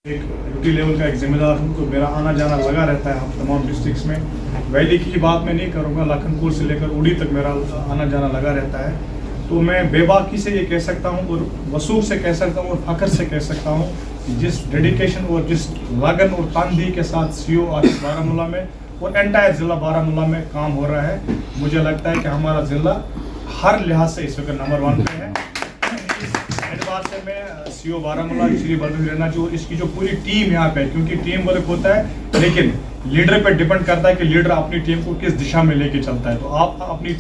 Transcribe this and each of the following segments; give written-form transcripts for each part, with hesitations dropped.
एक duty level का एक जिम्मेदार हूँ, तो मेरा आना जाना लगा रहता है हम तमाम डिस्ट्रिक्ट्स में। वैली की बात मैं नहीं करूँगा, लखनपुर से लेकर उड़ी तक मेरा आना जाना लगा रहता है। तो मैं बेबाकी से ये कह सकता हूँ और वसूख से कह सकता हूँ और फ़ख्र से कह सकता हूँ कि जिस डेडिकेशन और जिस लगन और तनदेही के साथ सीओ ऑफिस बारामूला में और एंटायर ज़िला बारामूला में काम हो रहा है, मुझे लगता है कि हमारा ज़िला हर लिहाज से इस वक्त नंबर 1 पे है। एतबार से मैं सीओ बारामूला श्री बलवीर रैना जी और इसकी जो पूरी टीम यहाँ पे, क्योंकि टीम वर्क होता है लेकिन लीडर पे डिपेंड करता है कि लीडर अपनी टीम को किस दिशा में लेके चलता है। तो आप अपनी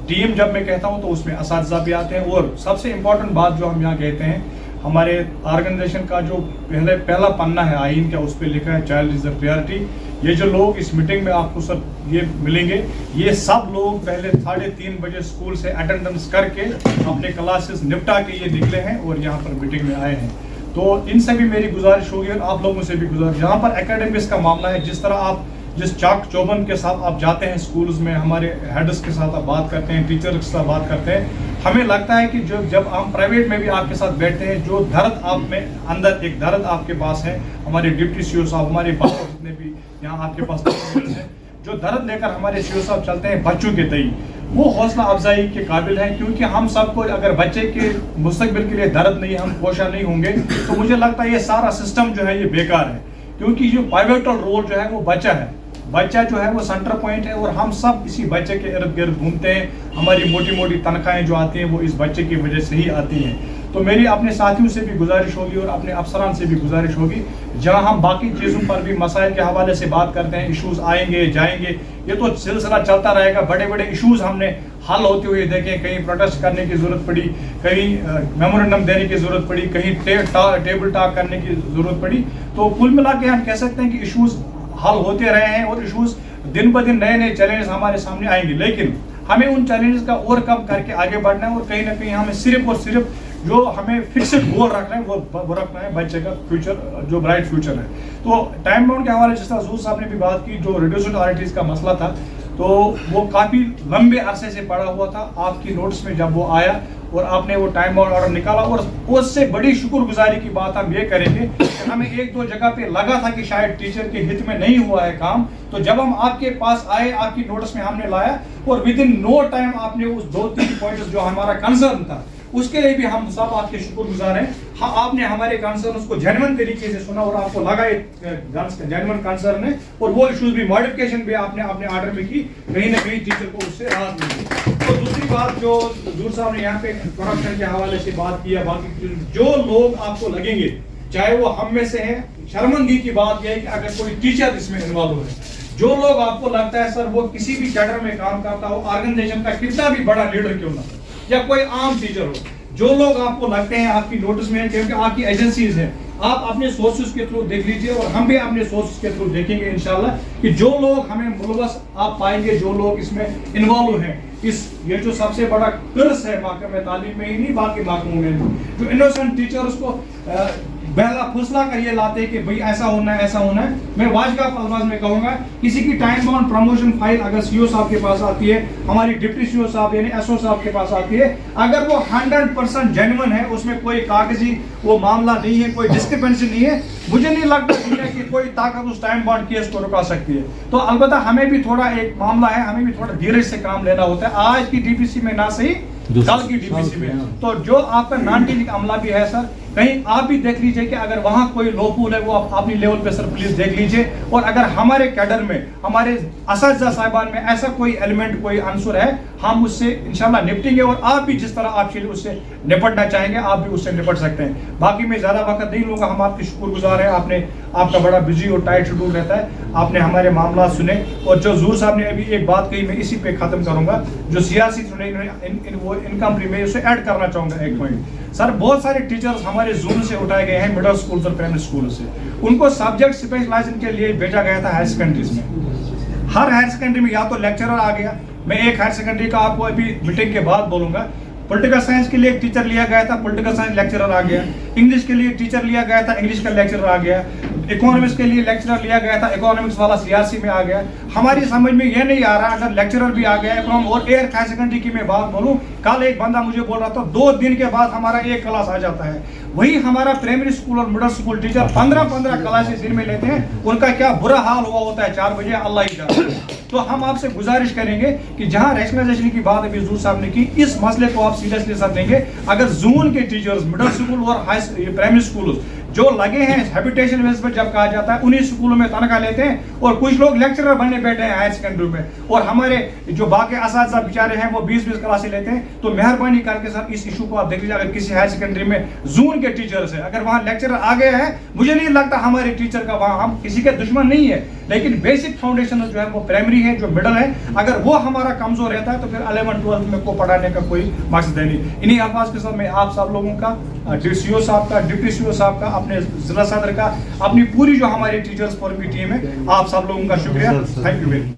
टीम जब मैं कहता हूँ तो उसमें असातिज़ा भी आते हैं। और सबसे इम्पोर्टेंट बात जो हम यहाँ कहते हैं, हमारे ऑर्गेनाइजेशन का जो पहला पन्ना है आइन का, उस पर लिखा है चाइल्ड इज़ द प्रायोरिटी। ये जो लोग इस मीटिंग में आपको सब ये मिलेंगे, ये सब लोग पहले 3:30 बजे स्कूल से अटेंडेंस करके अपने क्लासेस निपटा के ये निकले हैं और यहाँ पर मीटिंग में आए हैं। तो इनसे भी मेरी गुजारिश होगी और आप लोगों से भी गुजारिश, यहाँ पर एकेडमिक्स का मामला है, जिस तरह आप जिस चाक चौबंद के साथ आप जाते हैं स्कूल्स में, हमारे हेड्स के साथ आप बात करते हैं, टीचर्स के साथ बात करते हैं, हमें लगता है कि जब हम प्राइवेट में भी आपके साथ बैठते हैं, जो दर्द आप में अंदर एक दर्द आपके पास है, हमारे डिप्टी सीओ साहब, हमारे बाबा जितने भी यहाँ आपके पास हैं, जो दर्द लेकर हमारे सीओ साहब चलते हैं बच्चों के तई, वो हौसला अफजाई के काबिल है। क्योंकि हम सबको अगर बच्चे के मुस्तकबिल के लिए दर्द नहीं, हम कोशा नहीं होंगे, तो मुझे लगता है ये सारा सिस्टम जो है ये बेकार है। क्योंकि जो पाइवेटल रोल जो है वो बच्चा है, बच्चा जो है वो सेंटर पॉइंट है और हम सब इसी बच्चे के इर्द गिर्द घूमते हैं। हमारी मोटी मोटी तनख्वाहें जो आती हैं वो इस बच्चे की वजह से ही आती हैं। तो मेरी अपने साथियों से भी गुजारिश होगी और अपने अफसरान से भी गुजारिश होगी, जहां हम बाकी चीज़ों पर भी मसाइल के हवाले से बात करते हैं, इश्यूज आएंगे जाएंगे, ये तो सिलसिला चलता रहेगा। बड़े बड़े इश्यूज हमने हल होते हुए देखे, कहीं प्रोटेस्ट करने की ज़रूरत पड़ी, कहीं मेमोरेंडम देने की ज़रूरत पड़ी, कहीं टेबल टॉक करने की ज़रूरत पड़ी। तो कुल मिला के हम कह सकते हैं कि इश्यूज हल होते रहे हैं और इश्यूज दिन ब दिन नए नए चैलेंज हमारे सामने आएंगे, लेकिन हमें उन चैलेंजेस का ओवरकम करके आगे बढ़ना है। और कहीं ना कहीं हमें सिर्फ और सिर्फ जो हमें फिक्स्ड गोल रखना है वो रखना है बच्चे का फ्यूचर, जो ब्राइट फ्यूचर है। तो टाइम बाउंड के हवाले से जिस तरह जूर साहब ने भी बात की, जो रिड्यूस्ड ऑथोरिटीज का मसला था, तो वो काफ़ी लंबे अरसे से पड़ा हुआ था। आपकी नोटिस में जब वो आया और आपने वो टाइम बाउंड ऑर्डर निकाला, और उससे बड़ी शुक्रगुजारी की बात हम ये करेंगे कि हमें 1-2 जगह पे लगा था कि शायद टीचर के हित में नहीं हुआ है काम, तो जब हम आपके पास आए, आपकी नोटिस में हमने लाया और विद इन नो टाइम आपने उस 2-3 पॉइंट्स जो हमारा कंसर्न था, उसके लिए भी हम सब आपके शुक्रगुजार हैं। हाँ, आपने हमारे कंसर्न उसको जेन्युइन तरीके से सुना और आपको लगा जेन्युइन कंसर्न है, और वो इश्यूज भी मॉडिफिकेशन भी आपने अपने ऑर्डर में की, कहीं ना कहीं टीचर को उससे राहत मिली। तो दूसरी बात जो जूर साहब ने यहाँ पे करप्शन के हवाले से बात किया, बाकी जो लोग आपको लगेंगे, चाहे वो हम में से हैं, शर्मंदगी की बात यह है कि अगर कोई टीचर इसमें इन्वॉल्व है, जो लोग आपको लगता है सर वो किसी भी कैडर में काम करता हो, ऑर्गेनाइजेशन का कितना भी बड़ा लीडर क्यों ना या कोई आम टीचर हो, जो लोग आपको लगते हैं आपकी नोटिस में, क्योंकि आपकी एजेंसीज हैं, आप अपने सोर्सेज के थ्रू देख लीजिए और हम भी अपने सोर्सेज के थ्रू देखेंगे इंशाल्लाह कि जो लोग हमें मुलवस आप पाएंगे, जो लोग इसमें इन्वॉल्व हैं, ये जो सबसे बड़ा कर्स है महकमे तालीम में ही नहीं बाकी महकमों में, जो इनोसेंट टीचर्स को बहला फुसला कर ये लाते हैं कि भाई ऐसा होना है ऐसा होना है। मैं वाजगा अल्फाज में कहूंगा, किसी की टाइम बाउंड प्रमोशन फाइल अगर सीओ साहब के पास आती है, हमारी डिप्टी सीओ साहब यानी एसओ साहब के पास आती है, अगर वो 100% जेन्युइन है, उसमें कोई कागजी वो मामला नहीं है, कोई डिस्क्रिपेंसी नहीं है, मुझे नहीं लगता दुनिया की कोई ताकत उस टाइम बाउंड केस को रुका सकती है। तो अलबत्ता हमें भी थोड़ा एक मामला है, हमें भी थोड़ा धीरज से काम लेना होता है। आज की डीपीसी में ना सही कल की डीपीसी में, तो जो आपका नॉन टीचिंग अमला भी है सर, कहीं आप भी देख लीजिए कि अगर वहां कोई लोपूल है वो आप अपनी लेवल पे सर प्लीज देख लीजिए। और अगर हमारे कैडर में, हमारे असातिज़ा साहिबान में ऐसा कोई एलिमेंट, कोई अंसुर है, हम उससे इंशाल्लाह निपटेंगे। और आप भी जिस तरह आप उससे निपटना चाहेंगे, आप भी उससे निपट सकते हैं। बाकी मैं ज्यादा वक्त नहीं लूंगा, हम आपके शुक्रगुजार हैं, आपने आपका बड़ा बिजी और टाइट शेड्यूल रहता है, आपने हमारे मामला सुने। और जो जूर साहब ने अभी एक बात कही, मैं इसी पे खत्म करूंगा, जो सियासी सुने इनकम में उसे ऐड करना चाहूंगा एक पॉइंट। सर बहुत सारे टीचर्स हमारे जोन से उठाए गए हैं, मिडिल स्कूल और प्राइमरी स्कूल से, उनको सब्जेक्ट स्पेशलाइजेशन के लिए भेजा गया था हायर सेकेंडरीज में। हर हायर सेकेंडरी में या तो लेक्चरर आ गया, मैं एक हायर सेकेंडरी का आपको अभी मीटिंग के बाद बोलूंगा, पॉलिटिकल साइंस के लिए एक टीचर लिया गया था, पॉलिटिकल साइंस लेक्चरर आ गया। इंग्लिश के लिए टीचर लिया गया था, इंग्लिश का लेक्चरर आ गया। इकोनॉमिक्स के लिए लेक्चरर लिया गया था, इकोनॉमिक्स वाला सियासी में आ गया। हमारी समझ में ये नहीं आ रहा, अगर लेक्चरर भी आ गया इकोनॉमिक्स और एयर हायर सेकेंडरी की मैं बात बोलूं, कल एक बंदा मुझे बोल रहा था 2 दिन के बाद हमारा एक क्लास आ जाता है। वही हमारा प्राइमरी स्कूल और मिडिल स्कूल टीचर 15-15 क्लासेस दिन में लेते हैं, उनका क्या बुरा हाल हुआ होता है 4 बजे, अल्लाह ही जाने। तो हम आपसे गुजारिश करेंगे कि जहां रैशनलाइजेशन की बात अभी हुजूर साहब ने की, इस मसले को आप सीरियसली साथ लेंगे। अगर जोन के टीचर्स मिडिल स्कूल और प्राइमरी स्कूल जो लगे हैं हैबिटेशन बेस पर, जब कहा जाता है उन्हीं स्कूलों में तनख्वाह लेते हैं और कुछ लोग लेक्चरर बनने बैठे हैं हायर सेकेंडरी में, और हमारे जो बाकी असातिज़ा बेचारे हैं वो 20-20 क्लासें लेते हैं। तो मेहरबानी करके सर इस इशू को आप देख लीजिए। अगर किसी हायर सेकेंडरी में जोन के टीचर्स है, अगर वहाँ लेक्चरर आ गए हैं, मुझे नहीं लगता हमारे टीचर का वहाँ, हम किसी के दुश्मन नहीं है, लेकिन बेसिक फाउंडेशन जो है वो प्राइमरी है, जो मिडल है, अगर वो हमारा कमजोर रहता है तो फिर 11-12 में को पढ़ाने का कोई मकसद नहीं। इन्हीं अल्फाज के साथ मैं आप सब लोगों का, DCO साहब का, डिप्टी CO साहब का, अपने जिला सदर का, अपनी पूरी जो हमारी टीचर्स फोरम की टीम है, आप सब लोगों का शुक्रिया। Thank you very much.